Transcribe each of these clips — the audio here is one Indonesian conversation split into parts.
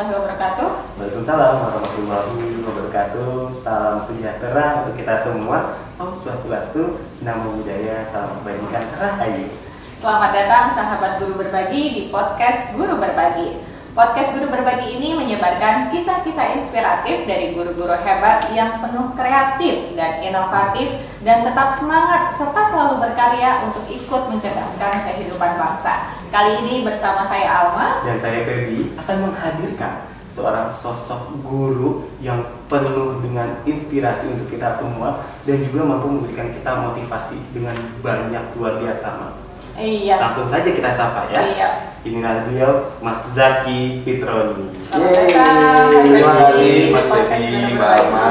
warahmatullahi wabarakatuh. Waalaikumsalam warahmatullahi wabarakatuh. Salam sejahtera untuk kita semua. Om Swastiastu, Namo Buddhaya, salam kebajikan, rahayu. Selamat datang sahabat Guru Berbagi di podcast Guru Berbagi. Podcast Guru Berbagi ini menyebarkan kisah-kisah inspiratif dari guru-guru hebat yang penuh kreatif dan inovatif dan tetap semangat serta selalu berkarya untuk ikut mencerdaskan kehidupan bangsa. Kali ini bersama saya Alma dan saya Feby akan menghadirkan seorang sosok guru yang penuh dengan inspirasi untuk kita semua dan juga mampu memberikan kita motivasi dengan banyak luar biasa. Iya. Langsung saja kita sapa ya. Siap. Inilah beliau, Mas Zaki Fitroni. Terima kasih Mas Feby, Mbak Alma.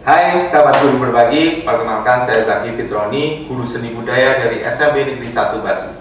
Hai sahabat Guru Berbagi, perkenalkan saya Zaki Fitroni, guru seni budaya dari SMP Negeri 1 Batu.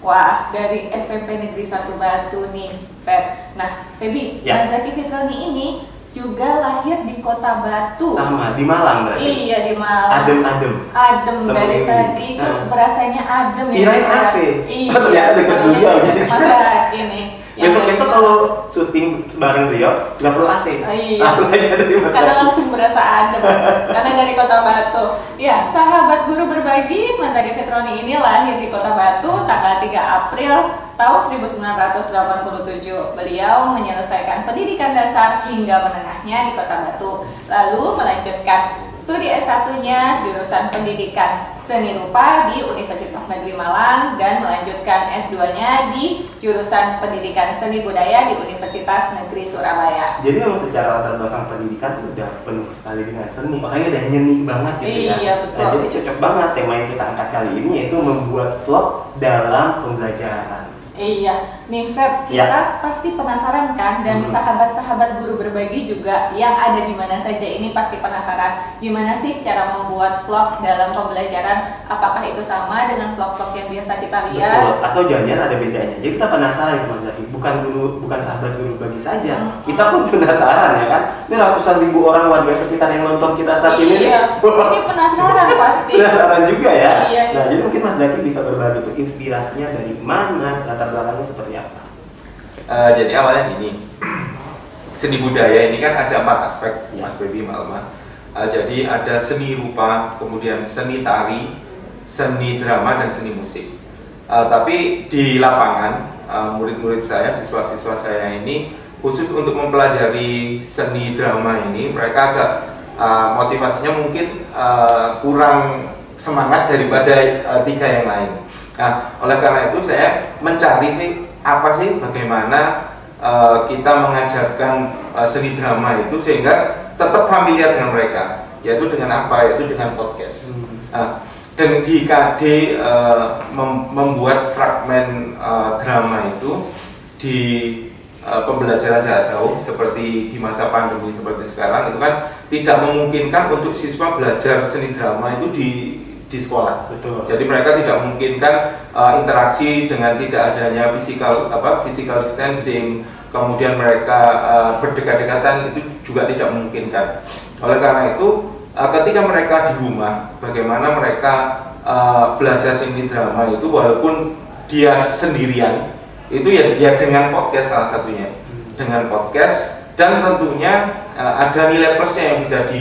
Wah, dari SMP Negeri 1 Batu nih, Feb. Nah, Feby, Ya. Mas Zaki Fitroni ini juga lahir di Kota Batu. Sama, di Malang berarti? Iya, di Malang. Adem-adem. Adem Semua dari ini. tadi tuh berasanya adem ya. Kirain AC. Iya. Ternyata dekat beliau. Masa ini. Besok-besok kalau syuting bareng Rio, nggak perlu AC. Iya. Langsung aja dari Mas Karena Zaki. langsung berasa adem. Karena dari Kota Batu. Ya, sahabat Guru Berbagi, Mas Zaki Fitroni ini lahir di Kota Batu tanggal 3 April tahun 1987. Beliau menyelesaikan pendidikan dasar hingga menengahnya di Kota Batu. Lalu melanjutkan studi S1-nya jurusan pendidikan seni rupa di Universitas Negeri Malang dan melanjutkan S2-nya di jurusan pendidikan seni budaya di Universitas Negeri Surabaya. Jadi memang secara latar belakang pendidikan itu udah penuh sekali dengan seni, makanya udah nyeni banget gitu ya. Iya, betul. Nah, jadi cocok banget tema yang kita angkat kali ini, yaitu membuat vlog dalam pembelajaran. Iya, nih Feb, kita pasti penasaran kan, dan sahabat-sahabat Guru Berbagi juga yang ada di mana saja ini pasti penasaran gimana sih cara membuat vlog dalam pembelajaran. Apakah itu sama dengan vlog-vlog yang biasa kita lihat? Betul, atau jangan ada bedanya. Jadi kita penasaran Mas Zaki, bukan sahabat Guru Berbagi saja. Kita pun penasaran ya kan. Ini ratusan ribu orang warga sekitar yang nonton kita saat ini. Iya, ini penasaran pasti. Penasaran juga ya. Iya. Nah, jadi mungkin Mas Zaki bisa berbagi tuh inspirasinya dari mana, latar belakangnya seperti apa? Jadi awalnya gini, seni budaya ini kan ada 4 aspek, Ya. Mas Feby, Mbak Alma. Jadi ada seni rupa, kemudian seni tari, seni drama, dan seni musik. Tapi di lapangan, murid-murid saya, siswa-siswa saya ini khusus untuk mempelajari seni drama ini, mereka agak motivasinya mungkin kurang semangat daripada 3 yang lain. Nah, oleh karena itu saya mencari sih apa sih bagaimana kita mengajarkan seni drama itu sehingga tetap familiar dengan mereka, yaitu dengan apa? Yaitu dengan podcast. Dan di KD membuat fragmen drama itu di pembelajaran jarak jauh seperti di masa pandemi seperti sekarang itu kan tidak memungkinkan untuk siswa belajar seni drama itu di sekolah. Betul. Jadi mereka tidak memungkinkan interaksi dengan tidak adanya physical distancing, kemudian mereka berdekat-dekatan itu juga tidak memungkinkan. Oleh karena itu, ketika mereka di rumah, bagaimana mereka belajar seni drama itu walaupun dia sendirian, itu ya dengan podcast salah satunya, dengan podcast, dan tentunya ada nilai plusnya yang bisa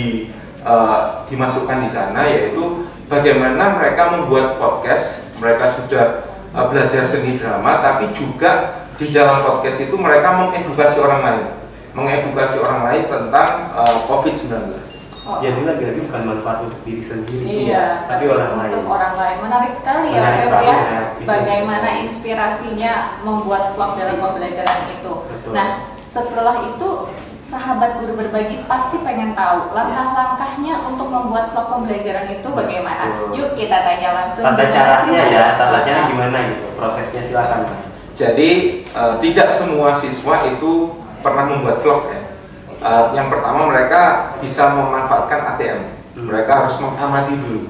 dimasukkan di sana, yaitu bagaimana mereka membuat podcast. Mereka sudah belajar seni drama, tapi juga di dalam podcast itu mereka mengedukasi orang lain tentang COVID-19. Jadi lagi-lagi bukan manfaat untuk diri sendiri, Iya, tapi orang lain. untuk orang lain. Menarik sekali ya, Menarik Feb banget, ya. ya. Bagaimana inspirasinya membuat vlog dalam pembelajaran itu. Betul. Nah, setelah itu sahabat Guru Berbagi pasti pengen tahu langkah-langkahnya untuk membuat vlog pembelajaran itu bagaimana. Betul. Yuk kita tanya langsung. Tata Gimana caranya sih, Mas? ya, tata caranya gimana gitu, prosesnya silakan Mas. Jadi tidak semua siswa itu pernah membuat vlog ya. Yang pertama mereka bisa memanfaatkan ATM. Mereka harus mengamati dulu.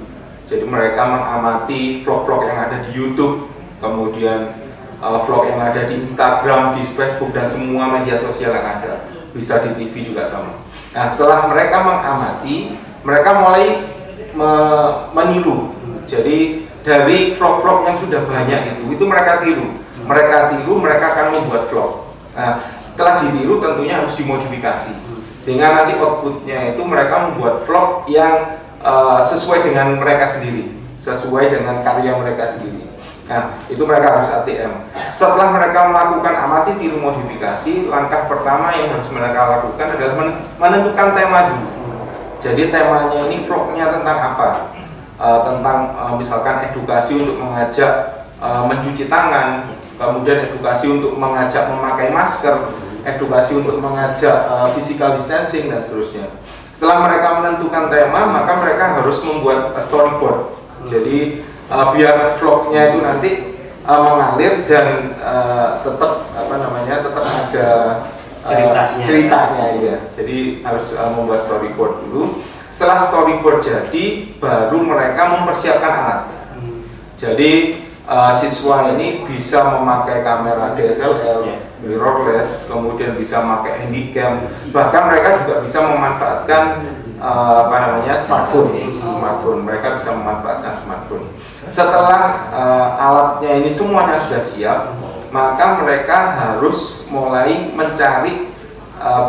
Jadi mereka mengamati vlog-vlog yang ada di YouTube, kemudian vlog yang ada di Instagram, di Facebook, dan semua media sosial yang ada. Bisa di TV juga sama. Nah, setelah mereka mengamati, mereka mulai meniru. Jadi dari vlog-vlog yang sudah banyak itu mereka tiru. Mereka akan membuat vlog. Nah, Setelah ditiru tentunya harus dimodifikasi, sehingga nanti outputnya itu mereka membuat vlog yang sesuai dengan mereka sendiri, sesuai dengan karya mereka sendiri. Nah, itu mereka harus ATM. Setelah mereka melakukan amati tiru modifikasi, langkah pertama yang harus mereka lakukan adalah menentukan tema dulu. Jadi temanya ini vlognya tentang apa? Tentang misalkan edukasi untuk mengajak mencuci tangan, kemudian edukasi untuk mengajak memakai masker, edukasi untuk mengajak physical distancing, dan seterusnya. Setelah mereka menentukan tema, maka mereka harus membuat storyboard. Jadi biar vlognya itu nanti mengalir dan tetap tetap ada ceritanya ya. Jadi harus membuat storyboard dulu. Setelah storyboard jadi, baru mereka mempersiapkan alat. Jadi siswa ini bisa memakai kamera DSLR, mirrorless, kemudian bisa memakai handycam, bahkan mereka juga bisa memanfaatkan smartphone. Mereka bisa memanfaatkan smartphone. Setelah alatnya ini semuanya sudah siap, maka mereka harus mulai mencari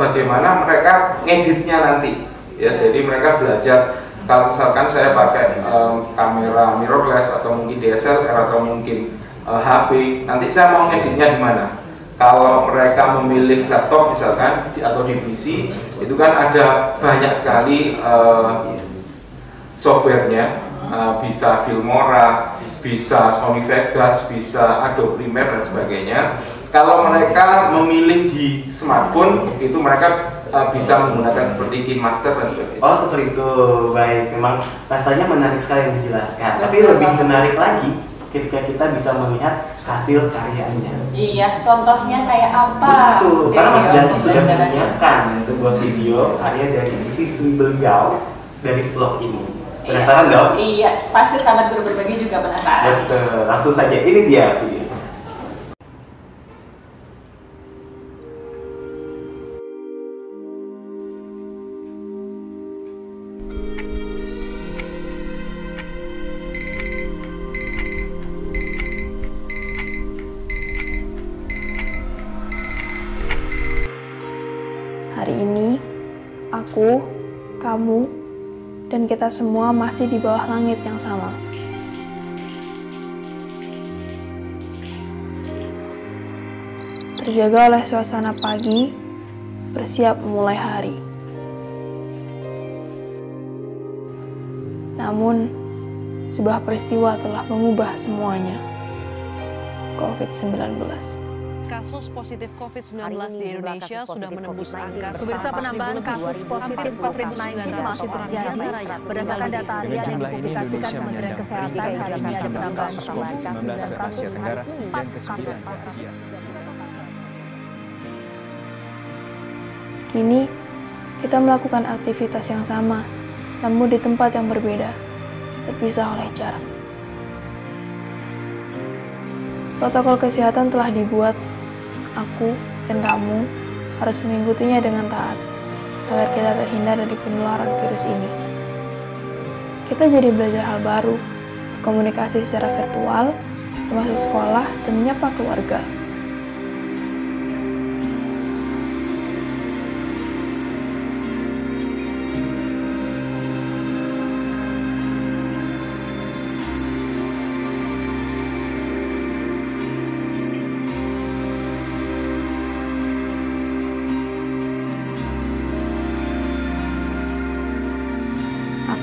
bagaimana mereka ngeditnya nanti. Ya, jadi mereka belajar. Kalau misalkan saya pakai kamera mirrorless atau mungkin DSLR atau mungkin HP, nanti saya mau ngeditnya di mana? Kalau mereka memilih laptop misalkan atau di PC, itu kan ada banyak sekali softwarenya, bisa Filmora, bisa Sony Vegas, bisa Adobe Premiere dan sebagainya. Kalau mereka memilih di smartphone, itu mereka bisa menggunakan seperti KineMaster dan sebagainya. Oh, seperti itu. Baik, memang rasanya menarik sekali yang dijelaskan. Tapi lebih menarik lagi ketika kita bisa melihat hasil karyanya. Iya, contohnya kayak apa? Betul, karena Mas Janti sudah menyiapkan sebuah video karya dari siswi beliau dari vlog ini. Penasaran dong? Iya, pasti sahabat guru berbagi juga penasaran. Betul, langsung saja ini dia video. Hari ini, aku, kamu, dan kita semua masih di bawah langit yang sama. Terjaga oleh suasana pagi, bersiap memulai hari. Namun, sebuah peristiwa telah mengubah semuanya. COVID-19. Kasus positif COVID-19 di Indonesia sudah menembus angka. Pemirsa, penambahan kasus positif COVID-19 masih terjadi. Berdasarkan data harian yang dipublikasikan Kementerian Kesehatan, hari ini ada penambahan kasus COVID-19 se-Asia Tenggara dan ke-9 di Asia. Kini, kita melakukan aktivitas yang sama, namun di tempat yang berbeda, terpisah oleh jarak. Protokol kesehatan telah dibuat. Aku dan kamu harus mengikutinya dengan taat, agar kita terhindar dari penularan virus ini. Kita jadi belajar hal baru, berkomunikasi secara virtual, termasuk sekolah, dan menyapa keluarga.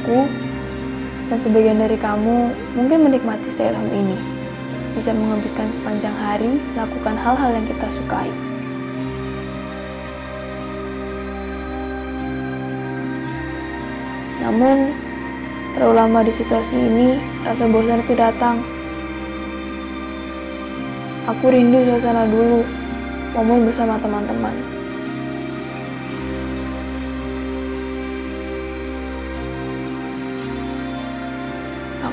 Aku dan sebagian dari kamu mungkin menikmati stay at home ini, bisa menghabiskan sepanjang hari melakukan hal-hal yang kita sukai. Namun, terlalu lama di situasi ini, rasa bosan itu datang. Aku rindu suasana dulu, momen bersama teman-teman.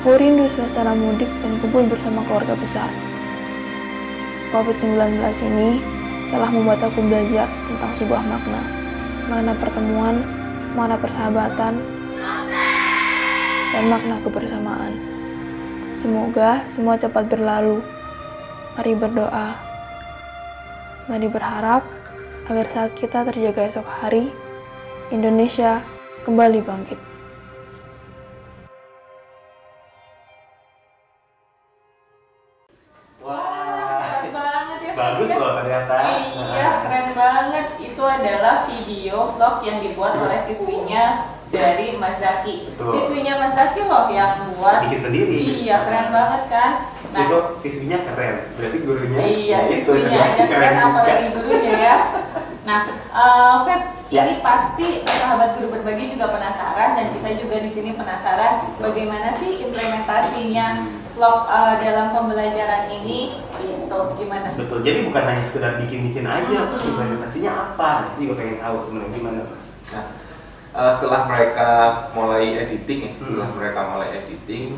Aku rindu suasana mudik dan kumpul bersama keluarga besar. COVID-19 ini telah membuat aku belajar tentang sebuah makna. Makna pertemuan, makna persahabatan, dan makna kebersamaan. Semoga semua cepat berlalu. Mari berdoa. Mari berharap agar saat kita terjaga esok hari, Indonesia kembali bangkit. Keren banget ya. Bagus loh ternyata. Iya, keren banget. Itu adalah video vlog yang dibuat oleh siswinya dari Mas Zaki. Betul. Siswinya Mas Zaki loh yang buat. Bikin sendiri. Iya, keren banget kan. Nah, Itu siswinya keren, berarti gurunya. iya, ya itu, siswinya aja keren, juga. apalagi gurunya ya. Nah, Feb, Ya. ini pasti sahabat guru berbagi juga penasaran dan kita juga di sini penasaran bagaimana sih implementasinya vlog dalam pembelajaran ini, itu gimana? Betul, jadi bukan hanya sekedar bikin-bikin aja, terus implementasinya apa? Jadi gue pengen tahu sebenarnya gimana, Mas. Nah, setelah mereka mulai editing,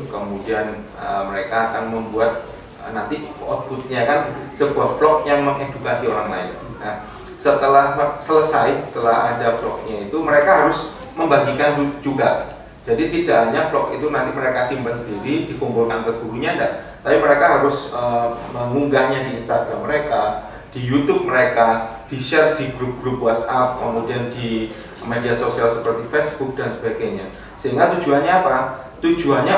kemudian mereka akan membuat nanti outputnya kan sebuah vlog yang mengedukasi orang lain. Nah, setelah ada vlognya itu mereka harus membagikan juga. Jadi tidak hanya vlog itu nanti mereka simpan sendiri, dikumpulkan ke gurunya, enggak. Tapi mereka harus mengunggahnya di Instagram mereka, di YouTube mereka, di-share di grup-grup WhatsApp, kemudian di media sosial seperti Facebook dan sebagainya. Sehingga tujuannya apa? Tujuannya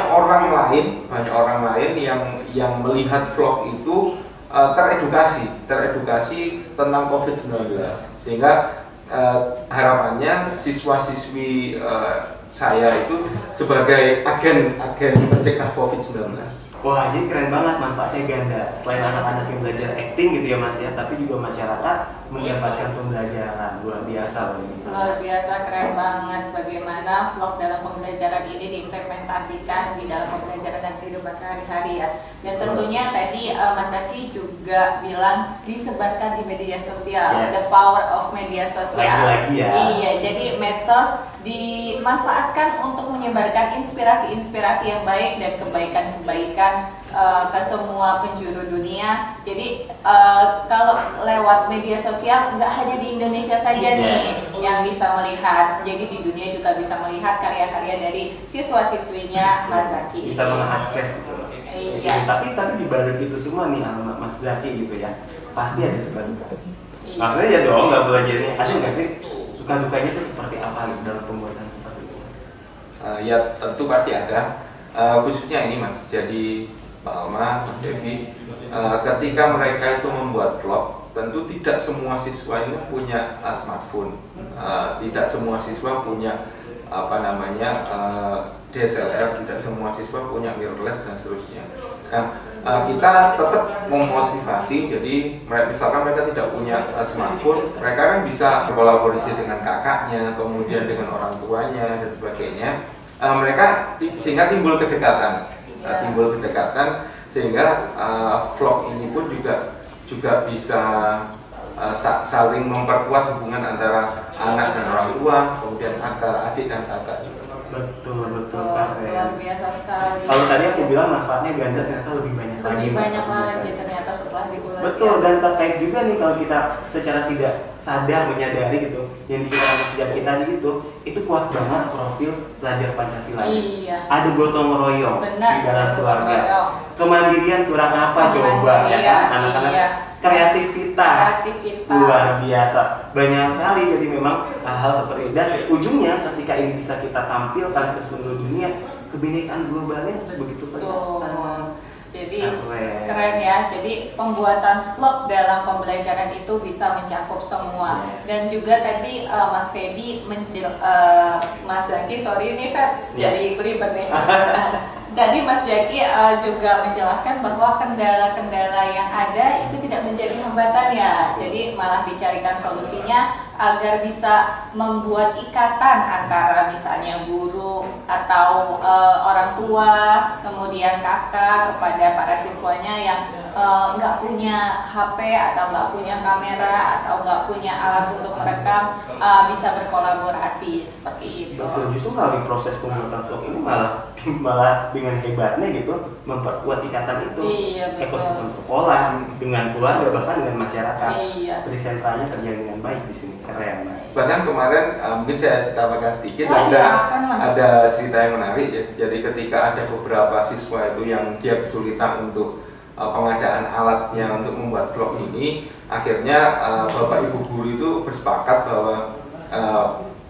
banyak orang lain yang melihat vlog itu teredukasi tentang COVID-19. Sehingga harapannya siswa-siswi saya itu sebagai agen pencegah COVID-19. Wah, jadi keren banget, manfaatnya ganda. Selain anak-anak yang belajar acting gitu ya Mas ya, tapi juga masyarakat mendapatkan pembelajaran. Luar biasa loh ini. Luar biasa, keren banget bagaimana vlog dalam pembelajaran ini diimplementasikan di dalam pembelajaran dan kehidupan sehari-hari ya. Dan tentunya tadi Mas Zaki juga bilang disebarkan di media sosial, Yes. the power of media sosial. Lagi-lagi ya. Iya, jadi medsos dimanfaatkan untuk menyebarkan inspirasi-inspirasi yang baik dan kebaikan-kebaikan ke semua penjuru dunia. Jadi kalau lewat media sosial nggak hanya di Indonesia saja nih yang bisa melihat, jadi di dunia juga bisa melihat karya-karya dari siswa-siswinya Mas Zaki. Bisa mengakses gitu loh. Iya. Tapi di balik itu semua nih Mas Zaki gitu ya, pasti ada suka duka. Iya. Maksudnya ya dong, nggak belajarnya. Ada nggak sih suka dukanya itu seperti apa gitu dalam pembuatan seperti itu? Ya tentu pasti ada, khususnya ini Mas. Jadi Pak Alma, Mas Devi, ketika mereka itu membuat vlog, tentu tidak semua siswa ini punya smartphone, tidak semua siswa punya DSLR, tidak semua siswa punya mirrorless dan seterusnya. Nah, kita tetap memotivasi. Jadi misalkan mereka tidak punya smartphone, mereka kan bisa berkolaborasi dengan kakaknya, kemudian dengan orang tuanya dan sebagainya. Sehingga timbul kedekatan. Sehingga vlog ini pun juga bisa saling memperkuat hubungan antara anak dan orang tua, kemudian antara adik dan kakak juga. Betul Luar keren. biasa sekali. Kalau tadi aku bilang manfaatnya ganda, ternyata lebih banyak lagi. Lebih banyak lagi ternyata setelah diulas. Betul, ya. dan terkait juga nih kalau kita secara tidak sadar menyadari gitu, yang dikira sejak kita itu kuat banget profil pelajar Pancasila. Iya. Ada gotong royong Benar, di dalam ada gotong keluarga. royong. Kemandirian kurang apa coba ya Kemandirian, kan anak-anak. iya. Kreativitas Kreativitas. luar biasa, banyak sekali. Jadi memang hal-hal seperti itu, dan ujungnya ketika ini bisa kita tampilkan ke seluruh dunia, kebinekaan globalnya begitu kelihatan. Tuh. Jadi Keren. keren ya. Jadi pembuatan vlog dalam pembelajaran itu bisa mencakup semua. Yes. Dan juga tadi Mas Feby Mas Zaki, sorry nih Feb, Yeah. jadi belibet nih. Tadi Mas Zaki juga menjelaskan bahwa kendala-kendala yang ada itu tidak menjadi hambatan ya. Jadi malah dicarikan solusinya agar bisa membuat ikatan antara misalnya guru atau orang tua, kemudian kakak kepada para siswanya yang nggak punya HP atau nggak punya kamera atau nggak punya alat untuk merekam, bisa berkolaborasi seperti itu. Betul, justru melalui proses pembuatan vlog ini malah dengan hebatnya gitu memperkuat ikatan itu. Iya, betul. Ekosistem sekolah dengan keluarga bahkan dengan masyarakat. Iya. Trisentranya terjaga dengan baik di sini. Keren Mas. Bahkan kemarin mungkin saya tambahkan sedikit, Oh, silakan, Mas. ada cerita yang menarik ya. Jadi ketika ada beberapa siswa itu yang dia kesulitan untuk pengadaan alatnya untuk membuat vlog ini, akhirnya Bapak Ibu guru itu bersepakat bahwa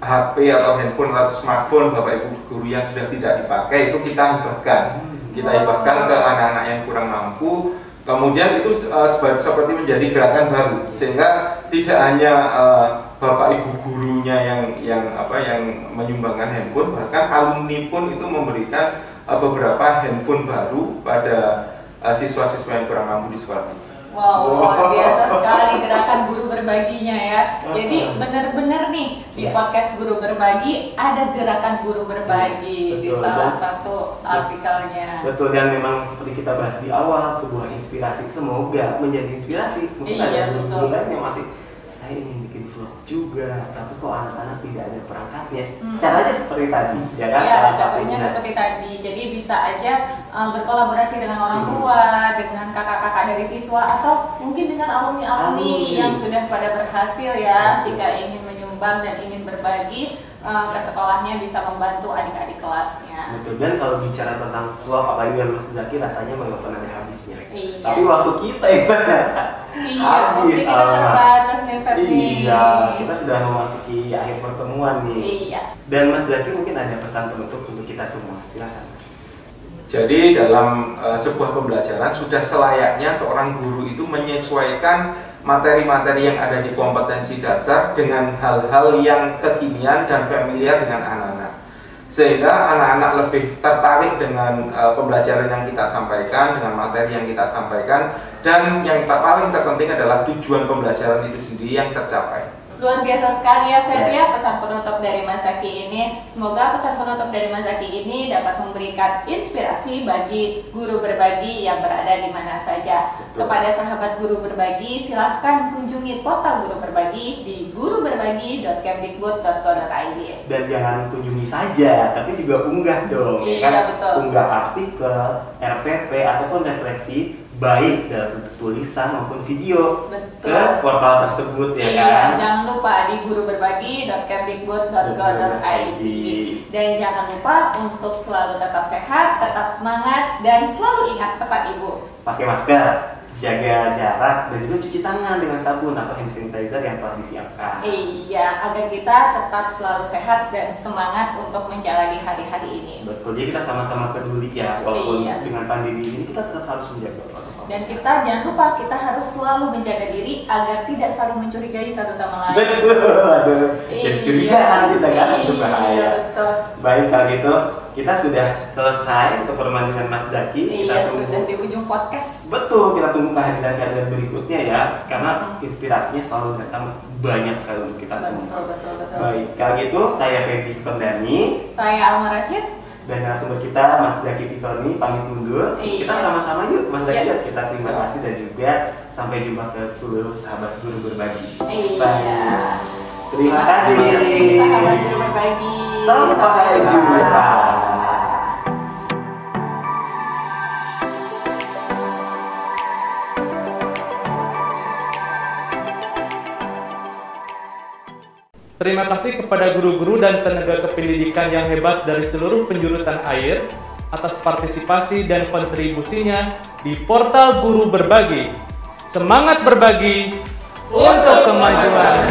HP atau handphone atau smartphone Bapak Ibu guru yang sudah tidak dipakai itu kita hibahkan ke anak-anak yang kurang mampu. Kemudian itu seperti menjadi gerakan baru, sehingga tidak hanya Bapak Ibu gurunya yang menyumbangkan handphone, bahkan alumni pun itu memberikan beberapa handphone baru pada siswa-siswa yang kurang mampu di sekolah. Wow, luar biasa sekali gerakan guru berbaginya ya. Jadi benar-benar nih di podcast Guru Berbagi ada gerakan guru berbagi di salah satu artikelnya. Betul, dan memang seperti kita bahas di awal, sebuah inspirasi semoga menjadi inspirasi. Mungkin ada guru lain yang masih saya ingin bikin vlog juga, tapi kok anak-anak tidak ada perangkatnya. Caranya seperti tadi, ya kan? Iya, caranya seperti tadi. Jadi bisa aja berkolaborasi dengan orang tua, dengan kakak-kakak dari siswa, atau mungkin dengan alumni-alumni yang sudah pada berhasil ya. Jika ingin menyumbang dan ingin berbagi ke sekolahnya, bisa membantu adik-adik kelasnya. Betul, dan kalau bicara tentang vlog, apalagi dengan Mas Zaki, rasanya memang pernah ada habisnya. Iya. Tapi waktu kita itu habis, kita terbatas nih, Ferdi. Iya, kita sudah memasuki akhir pertemuan nih. Iya. Dan Mas Zaki mungkin ada pesan penutup untuk kita semua, silakan. Jadi dalam sebuah pembelajaran sudah selayaknya seorang guru itu menyesuaikan materi-materi yang ada di kompetensi dasar dengan hal-hal yang kekinian dan familiar dengan anak-anak, sehingga anak-anak lebih tertarik dengan pembelajaran yang kita sampaikan, dengan materi yang kita sampaikan, dan yang paling terpenting adalah tujuan pembelajaran itu sendiri yang tercapai. Luar biasa sekali ya Ferdi ya pesan penutup dari Mas Zaki ini. Semoga pesan penutup dari Mas Zaki ini dapat memberikan inspirasi bagi guru berbagi yang berada di mana saja. Kepada sahabat guru berbagi, silahkan kunjungi portal guru berbagi di guruberbagi.kemdikbud.go.id. Dan jangan kunjungi saja, tapi juga unggah dong. Iya, kan? Betul. Unggah artikel, RPP ataupun refleksi, baik dalam bentuk tulisan maupun video. Betul. Ke portal tersebut ya kan. Jangan lupa di guruberbagi.kemdikbud.go.id. Dan jangan lupa untuk selalu tetap sehat, tetap semangat, dan selalu ingat pesan ibu. Pakai masker, jaga jarak, dan juga cuci tangan dengan sabun atau hand sanitizer yang telah disiapkan. Iya, agar kita tetap selalu sehat dan semangat untuk menjalani hari-hari ini. Betul, jadi kita sama-sama peduli ya, walaupun dengan pandemi ini kita tetap harus menjaga protokol. Dan kita jangan lupa, kita harus selalu menjaga diri agar tidak saling mencurigai satu sama lain. Betul, aduh. Jadi curigaan kita kan, itu bahaya. Betul. Baik, kalau gitu kita sudah selesai untuk pertemuan dengan Mas Zaki. Kita sudah di ujung podcast. Betul, kita tunggu kehadiran-kehadiran berikutnya ya, karena inspirasinya selalu datang banyak sekali untuk kita semua. Betul. Baik, kalau gitu saya Ferdi Sukendani. Saya Alma Rashid. Dan narasumber kita Mas Zaki Fitorni pamit mundur. Kita sama-sama yuk Mas Zaki, kita terima kasih dan juga sampai jumpa ke seluruh sahabat guru berbagi. Bye. Terima kasih sahabat guru berbagi. Sampai jumpa. Terima kasih kepada guru-guru dan tenaga kependidikan yang hebat dari seluruh penjuru tanah air atas partisipasi dan kontribusinya di portal Guru Berbagi. Semangat berbagi untuk kemajuan.